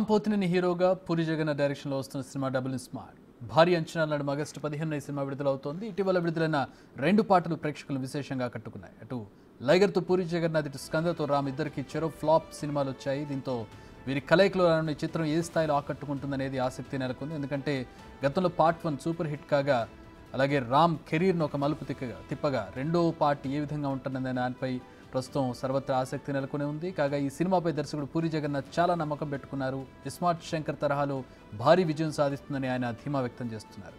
పోతినేని హీరోగా పూరి జగన్నాథ్ డైరెక్షన్లో వస్తున్న సినిమా డబుల్ స్మార్ట్ భారీ అంచనాల నడుమ ఆగస్టు 15న ఈ సినిమా విడుదలవుతోంది. ఇటీవల విడుదలైన 2 పాటలు ప్రేక్షకులను విశేషంగా ఆకట్టుకున్నాయి. అటు లైగర్తో పూరి జగన్నాథ్, ఇటు స్కందతో రామ్ ఇద్దరికి చెరో ఫ్లాప్ సినిమాలు వచ్చాయి. దీంతో వీరి కలయికలో రానున్న చిత్రం ఏ స్థాయిలో ఆకట్టుకుంటుందనేది ఆసక్తి నెలకొంది. ఎందుకంటే గతంలో పార్ట్ 1 సూపర్ హిట్ కాగా, అలాగే రామ్ కెరీర్ను ఒక మలుపు తిప్పగా రెండో పార్ట్ ఏ విధంగా ఉంటుందనే దానిపై ప్రస్తుతం సర్వత్రా ఆసక్తి నెలకొని ఉంది. కాగా ఈ సినిమాపై దర్శకుడు పూరి జగన్నాథ్ చాలా నమ్మకం పెట్టుకున్నారు. ఇస్మార్ట్ శంకర్ తరహాలో భారీ విజయం సాధిస్తుందని ఆయన ధీమా వ్యక్తం చేస్తున్నారు.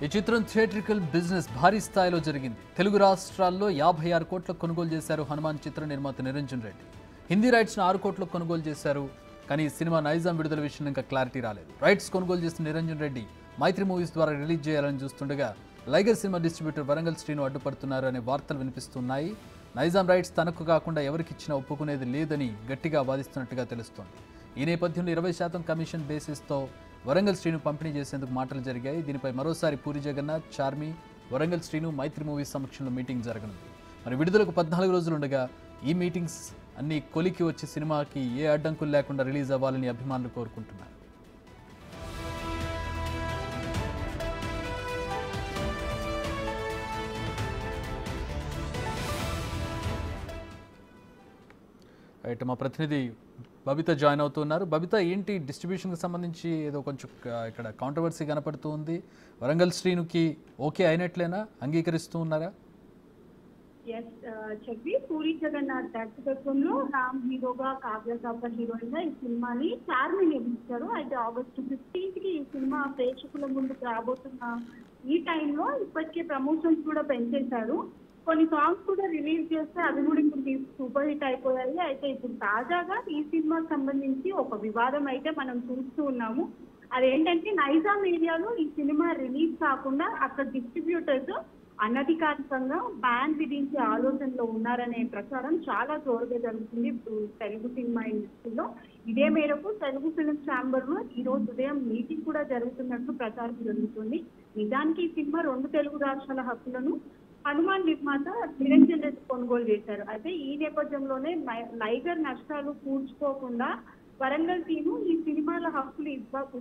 ఈ చిత్రం థియేట్రికల్ బిజినెస్ భారీ స్థాయిలో జరిగింది. తెలుగు రాష్ట్రాల్లో 56 కోట్లకు కొనుగోలు చేశారు హనుమాన్ చిత్ర నిర్మాత నిరంజన్ రెడ్డి. హిందీ రైట్స్ను 6 కోట్లకు కొనుగోలు చేశారు. కానీ ఈ సినిమా నైజాం విడుదల విషయంలో ఇంకా క్లారిటీ రాలేదు. రైట్స్ కొనుగోలు చేసిన నిరంజన్ రెడ్డి మైత్రి మూవీస్ ద్వారా రిలీజ్ చేయాలని చూస్తుండగా లైగర్ సినిమా డిస్ట్రిబ్యూటర్ వరంగల్ శ్రీను అడ్డుపడుతున్నారు అనే వార్తలు వినిపిస్తున్నాయి. నైజాం రైట్స్ తనకు కాకుండా ఎవరికిచ్చినా ఒప్పుకునేది లేదని గట్టిగా వాదిస్తున్నట్టుగా తెలుస్తోంది. ఈ నేపథ్యంలో 20% కమిషన్ బేసిస్తో వరంగల్ శ్రీను పంపిణీ చేసేందుకు మాటలు జరిగాయి. దీనిపై మరోసారి పూరి జగన్నాథ్, చార్మి, వరంగల్ శ్రీను మైత్రి మూవీస్ సమక్షంలో మీటింగ్ జరగనుంది. మరి విడుదలకు 14 రోజులు ఉండగా ఈ మీటింగ్స్ అన్ని కొలికి వచ్చి సినిమాకి ఏ అడ్డంకులు లేకుండా రిలీజ్ అవ్వాలని అభిమానులు కోరుకుంటున్నారు. రైట్, మా ప్రతినిధి బబిత జాయిన్ అవుతున్నారు. బబిత, ఏంటి డిస్ట్రిబ్యూషన్కి సంబంధించి ఏదో కొంచెం ఇక్కడ కాంట్రవర్సీ కనపడుతూ ఉంది. వరంగల్ శ్రీనుకి ఓకే అయినట్లేనా, అంగీకరిస్తూ ఉన్నారా? చెప్పి పూరి జగన్నాథ్ దర్శకత్వంలో రామ్ హీరోగా, కావ్య థాపర్ హీరోయిన్ గా ఈ సినిమాని చార్మి నిర్మించారు. అయితే ఆగస్టు 15కి ఈ సినిమా ప్రేక్షకుల ముందుకు రాబోతున్న ఈ టైంలో ఇప్పటికే ప్రమోషన్స్ కూడా పెంచేశారు. కొన్ని సాంగ్స్ కూడా రిలీజ్ చేస్తే అవి కూడా ఇప్పుడు సూపర్ హిట్ అయిపోయాయి. అయితే ఇప్పుడు తాజాగా ఈ సినిమాకి సంబంధించి ఒక వివాదం అయితే మనం చూస్తూ ఉన్నాము. అదేంటంటే నైజాం ఏరియాలో ఈ సినిమా రిలీజ్ కాకుండా అక్కడ డిస్ట్రిబ్యూటర్స్ అనధికారికంగా బ్యాన్ విధించే ఆలోచనలో ఉన్నారనే ప్రచారం చాలా జోరుగా జరుగుతుంది తెలుగు సినిమా ఇండస్ట్రీలో. ఇదే మేరకు తెలుగు ఫిల్మ్ ఛాంబర్ లో ఈ రోజు ఉదయం మీటింగ్ కూడా జరుగుతున్నట్లు ప్రచారం జరుగుతుంది. నిజానికి ఈ సినిమా 2 తెలుగు రాష్ట్రాల హక్కులను హనుమాన్ నిర్మాత నిరంజన్ రెడ్డి కొనుగోలు చేశారు. అయితే ఈ నేపథ్యంలోనే లైగర్ నష్టాలు పూడ్చుకోకుండా వరంగల్ టీము ఈ సినిమాల హక్కులు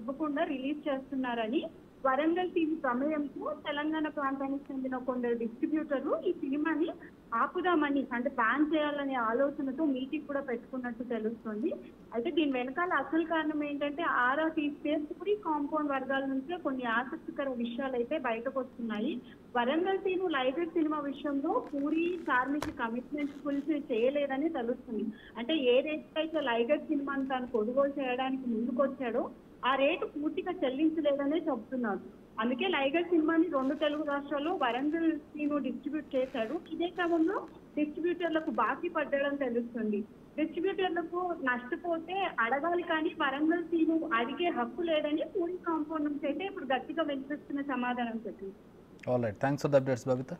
ఇవ్వకుండా రిలీజ్ చేస్తున్నారని వరంగల్ టీం ప్రమేయంతో తెలంగాణ ప్రాంతానికి చెందిన కొందరు డిస్ట్రిబ్యూటర్లు ఈ సినిమాని ఆపుదామని, అంటే బ్యాన్ చేయాలనే ఆలోచనతో మీటింగ్ కూడా పెట్టుకున్నట్టు తెలుస్తుంది. అయితే దీని వెనకాల అసలు కారణం ఏంటంటే ఆరా తీస్తే పూరి కాంపౌండ్ వర్గాల నుంచే కొన్ని ఆసక్తికర విషయాలు అయితే బయటకు వస్తున్నాయి. వరంగల్ టీము లైగర్ సినిమా విషయంలో పూరి చార్మికి కమిట్మెంట్స్ ఫుల్ఫిల్ చేయలేదని తెలుస్తుంది. అంటే ఏ రేట్ అయితే లైగర్ సినిమాని తాను కొనుగోలు చేయడానికి ముందుకొచ్చాడో ఆ రేటు పూర్తిగా చెల్లించలేదనే చెబుతున్నారు. అందుకే లైగర్ సినిమాని 2 తెలుగు రాష్ట్రాల్లో వరంగల్ శ్రీను డిస్ట్రిబ్యూట్ చేశాడు. ఇదే క్రమంలో డిస్ట్రిబ్యూటర్లకు బాకీ పడ్డడం తెలుస్తుంది. డిస్ట్రిబ్యూటర్లకు నష్టపోతే అడగాలి, కానీ వరంగల్ శ్రీను అడిగే హక్కు లేదని పూరి కాంపౌండ్ నుంచి అయితే ఇప్పుడు గట్టిగా వినిపిస్తున్న సమాధానం చెప్పింది. All right, thanks for the updates Babita.